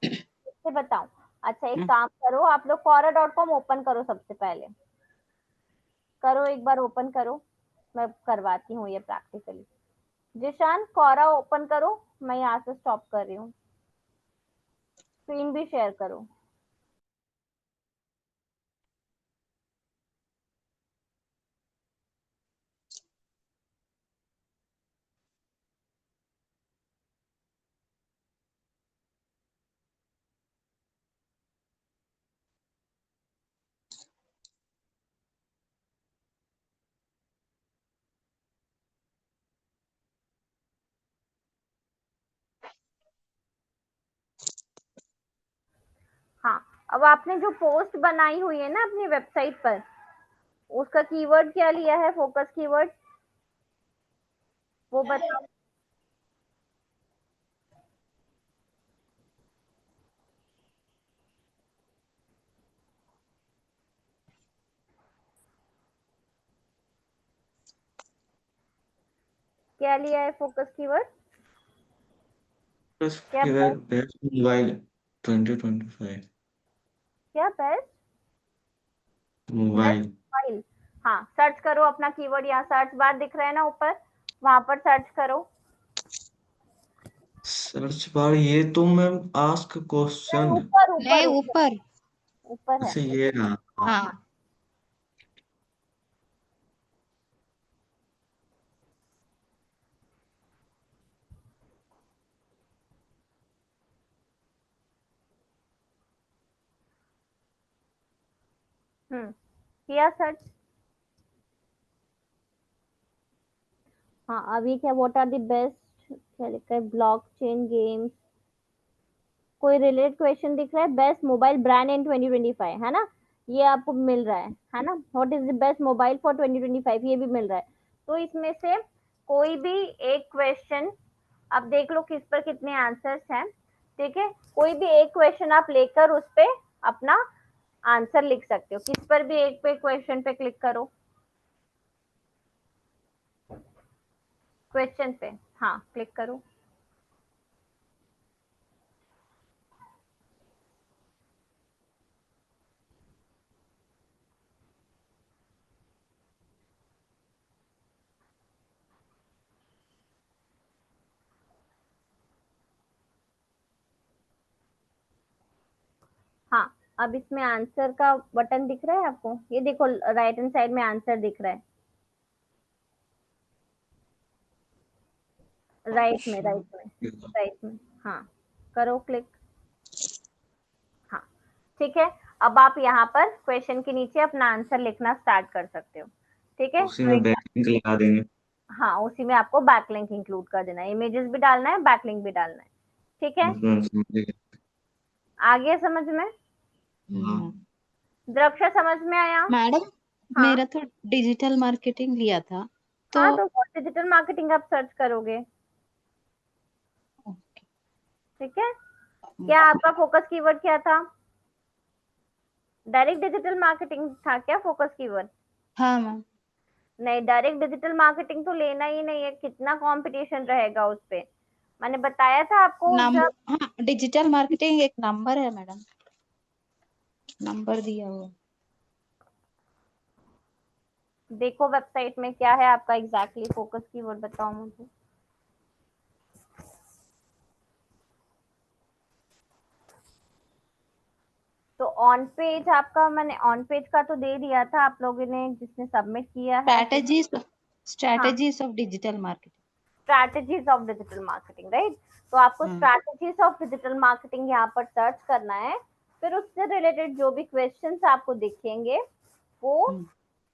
इससे बताऊं? अच्छा, एक काम करो, आप लोग quora.com ओपन करो, सबसे पहले करो, एक बार ओपन करो, मैं करवाती हूँ ये प्रैक्टिकली। जिशान, कोरा ओपन करो, मैं यहाँ से स्टॉप कर रही हूँ, स्क्रीन भी शेयर करो। हाँ, अब आपने जो पोस्ट बनाई हुई है ना अपनी वेबसाइट पर, उसका कीवर्ड क्या लिया है, फोकस कीवर्ड वो बताओ। क्या लिया है फोकस कीवर्ड? बस क्या फिर बेस्ट मोबाइल 2025 क्या बेस्ट मोबाइल। फाइल? हाँ, सर्च करो अपना कीवर्ड, यहाँ सर्च बार दिख रहा है ना ऊपर, वहां पर सर्च करो। सर्च बार, ये तो मैम आस्क नहीं, क्वेश्चन। ऊपर नहीं, ऊपर ऊपर ऊपर। ऊपर है। अच्छा ये रहा। हाँ हाँ। हाँ। किया सर्च? हाँ, अभी क्या, व्हाट आर द बेस्ट, क्या लिखा है, ब्लॉकचेन गेम्स, कोई रिलेटेड क्वेश्चन दिख रहा है, बेस्ट मोबाइल ब्रांड इन 2025, है ना, ये आपको मिल रहा है ना, what is the best mobile for 2025, ये भी मिल रहा है। तो इसमें से कोई भी एक क्वेश्चन, अब देख लो किस पर कितने आंसर्स हैं, ठीक है, कोई भी एक क्वेश्चन आप लेकर उस पे अपना आंसर लिख सकते हो, किस पर भी एक पे क्वेश्चन पे क्लिक करो, क्वेश्चन पे, हाँ क्लिक करो। हाँ, अब इसमें आंसर का बटन दिख रहा है आपको, ये देखो राइट हैंड साइड में आंसर दिख रहा है, राइट में, राइट में, हाँ, करो क्लिक। हाँ, ठीक है, अब आप यहाँ पर क्वेश्चन के नीचे अपना आंसर लिखना स्टार्ट कर सकते हो, ठीक है, उसी तो में बैकलिंक लगा देंगे। हाँ, उसी में आपको बैकलिंक इंक्लूड कर देना है, इमेजेस भी डालना है, बैकलिंक भी डालना है, ठीक है, मैम समझ गए। आ गया समझ में? हाँ। द्रक्षा, समझ में आया? मैडम, हाँ मेरा तो डिजिटल मार्केटिंग लिया था तो। हाँ, तो डिजिटल मार्केटिंग आप सर्च करोगे, ठीक है, क्या आपका फोकस कीवर्ड क्या था? डायरेक्ट डिजिटल मार्केटिंग था क्या फोकस कीवर्ड? हाँ मैम। नहीं, डायरेक्ट डिजिटल मार्केटिंग तो लेना ही नहीं है, कितना कंपटीशन रहेगा उस पे, मैंने बताया था आपको नंबर, जब। हाँ, डिजिटल मार्केटिंग एक नंबर है मैडम, नंबर दिया हुआ। देखो वेबसाइट में क्या है आपका एग्जैक्टली फोकस कीवर्ड, बताओ मुझे। तो ऑन पेज आपका, मैंने ऑन पेज का तो दे दिया था आप लोगों ने जिसने सबमिट किया है। स्ट्रैटेजीज, हाँ, strategies of digital marketing. Strategies of digital marketing, right, तो आपको स्ट्रैटेजीज ऑफ डिजिटल मार्केटिंग यहाँ पर सर्च करना है, फिर उससे रिलेटेड जो भी क्वेश्चंस आपको दिखेंगे वो,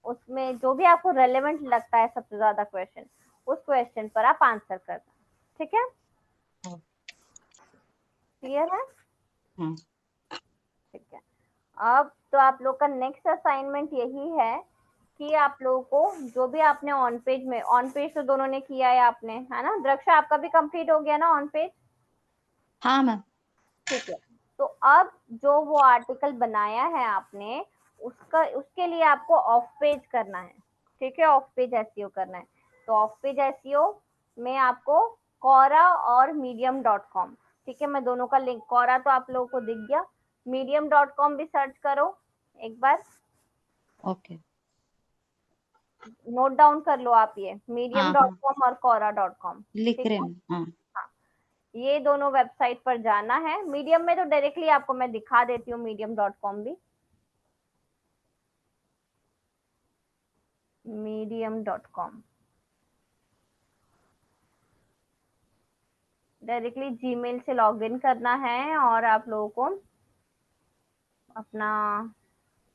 उसमें जो भी आपको रेलेवेंट लगता है सबसे ज्यादा क्वेश्चन, उस क्वेश्चन पर आप आंसर करना, ठीक है, क्लियर है? हाँ। ठीक है, अब तो आप लोग का नेक्स्ट असाइनमेंट यही है कि आप लोगों को जो भी आपने ऑन पेज में, ऑन पेज तो दोनों ने किया है आपने, है ना, दृक्षा आपका भी कंप्लीट हो गया ना ऑन पेज? हाँ मैम। ठीक है, तो अब जो वो आर्टिकल बनाया है आपने, उसके लिए आपको ऑफ पेज करना है। ठीक है, ऑफ पेज एसईओ करना है। तो ऑफ पेज एसईओ में आपको कोरा और medium.com, ठीक है, मैं दोनों का लिंक, कोरा तो आप लोगों को दिख गया, medium.com भी सर्च करो एक बार, ओके, नोट डाउन कर लो आप ये, हाँ हाँ, medium.com और quora.com। लिख ठीक रहे है, हैं, हाँ। हाँ, ये दोनों वेबसाइट पर जाना है। मीडियम में तो डायरेक्टली आपको मैं दिखा देती हूँ, medium.com भी, medium.com डायरेक्टली जीमेल से लॉगिन करना है और आप लोगों को अपना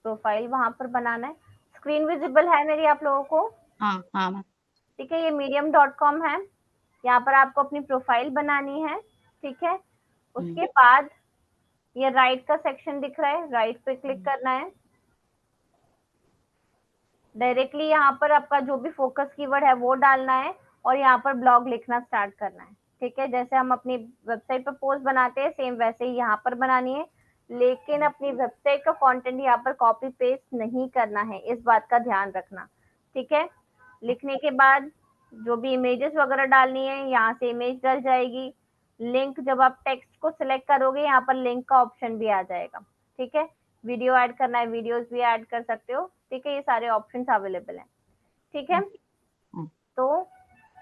प्रोफाइल वहां पर बनाना है। स्क्रीन विजिबल है मेरी आप लोगों को? हाँ हाँ मैम। ठीक है, ये medium.com है, यहाँ पर आपको अपनी प्रोफाइल बनानी है। ठीक है, उसके बाद ये राइट का सेक्शन दिख रहा है, राइट पे क्लिक करना है। डायरेक्टली यहाँ पर आपका जो भी फोकस कीवर्ड है वो डालना है और यहाँ पर ब्लॉग लिखना स्टार्ट करना है। ठीक है, जैसे हम अपनी वेबसाइट पर पोस्ट बनाते हैं सेम वैसे ही यहाँ पर बनानी है, लेकिन अपनी वेबसाइट का कंटेंट यहाँ पर कॉपी पेस्ट नहीं करना है, इस बात का ध्यान रखना। ठीक है, लिखने के बाद जो भी इमेजेस वगैरह डालनी है यहाँ से इमेज डल जाएगी। लिंक जब आप टेक्स्ट को सिलेक्ट करोगे यहाँ पर लिंक का ऑप्शन भी आ जाएगा। ठीक है, वीडियो ऐड करना है, वीडियोस भी ऐड कर सकते हो। ठीक है, ये सारे ऑप्शंस अवेलेबल हैं। ठीक है, तो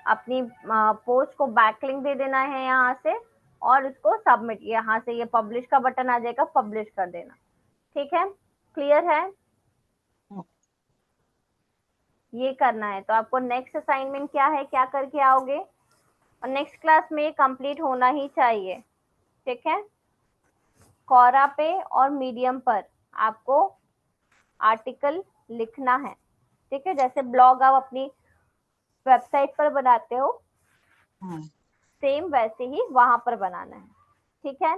अपनी पोस्ट को बैकलिंक दे देना है यहाँ से और इसको सबमिट, यहाँ से ये पब्लिश का बटन आ जाएगा, पब्लिश कर देना। ठीक है, क्लियर है? ये करना है। तो आपको नेक्स्ट असाइनमेंट क्या है, क्या करके आओगे, और नेक्स्ट क्लास में ये कंप्लीट होना ही चाहिए। ठीक है, कोरा पे और मीडियम पर आपको आर्टिकल लिखना है। ठीक है, जैसे ब्लॉग आप अपनी वेबसाइट पर बनाते हो सेम वैसे ही वहां पर बनाना है। ठीक है,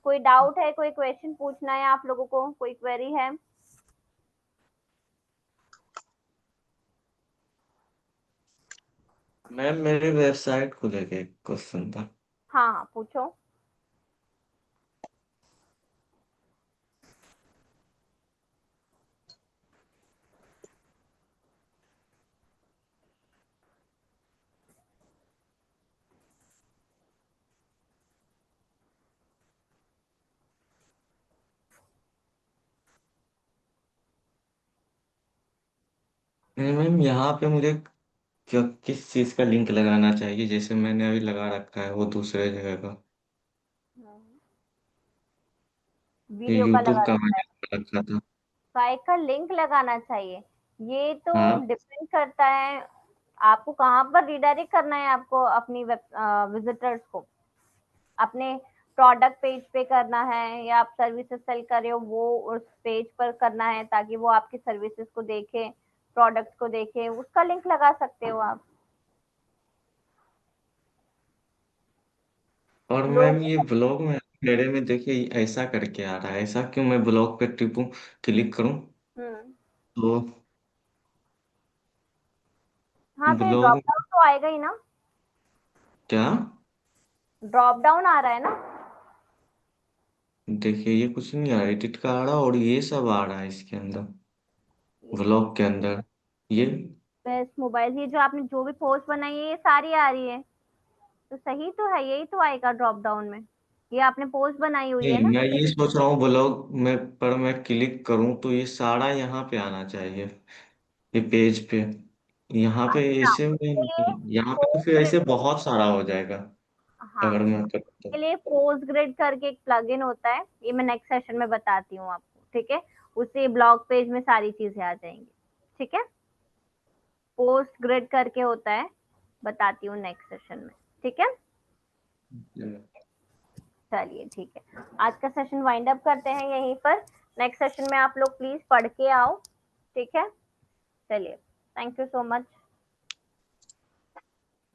कोई डाउट है, कोई क्वेश्चन पूछना है आप लोगों को, कोई क्वेरी है? मैम मेरे वेबसाइट को लेके एक क्वेश्चन था। हाँ हाँ, पूछो। मैम यहाँ पे मुझे किस चीज का लिंक लगाना चाहिए, जैसे मैंने अभी लगा रखा है वो दूसरे जगह का, ये वीडियो का यूट्यूब लगा का रखा है, मैंने लगा रखा था। काय का लिंक लगाना चाहिए, ये तो हाँ, डिपेंड करता है आपको कहाँ पर रिडायरेक्ट करना है। आपको अपनी विजिटर्स को अपने प्रोडक्ट पेज पे करना है या आप सर्विसेज सेल कर रहे हो वो उस पेज पर करना है ताकि वो आपकी सर्विसेज को देखे, प्रोडक्ट्स को देखे, उसका लिंक लगा सकते हो आप। और मैम लोगों ये को ब्लॉग में मेरे में देखिए ऐसा करके आ रहा है, ऐसा क्यों? मैं ब्लॉग पे टिपूं, क्लिक करूं हम्म, तो हाँ, तो ये ड्रॉप ब्लॉग, डाउन तो आएगा ही ना, क्या? ड्रॉप डाउन आ रहा है ना। देखिए ये कुछ नहीं आ रहा, एडिट का आ रहा और ये सब आ रहा है इसके अंदर, ब्लॉग के अंदर ये। बेस्ट मोबाइल, ये जो आपने जो भी पोस्ट बनाई है ये सारी आ रही है, तो सही तो है, यही तो आएगा ड्रॉप डाउन में, ये आपने पोस्ट बनाई हुई है नहीं, ना। मैं ये सोच रहा हूँ ब्लॉग में पर मैं क्लिक करूँ तो ये सारा यहाँ पे आना चाहिए, ये पेज पे। यहाँ पे अच्छा, ऐसे में उसके लिए नहीं, यहाँ पे तो फिर पोस्ट, ऐसे बहुत सारा हो जाएगा हाँ, अगर मैं करूँ के तो। लिए पोस्ट ग्रिड करके एक प्लगइन होता है, ये मैं नेक्स्ट सेशन में बताती हूँ आपको। ठीक है, उससे ब्लॉग पेज में सारी चीजें आ जाएंगी। ठीक है, पोस्ट ग्रिड करके होता है, बताती हूँ नेक्स्ट सेशन में। ठीक है, चलिए ठीक है, आज का सेशन वाइंड अप करते हैं यहीं पर। नेक्स्ट सेशन में आप लोग प्लीज पढ़ के आओ। ठीक है, चलिए, थैंक यू सो मच।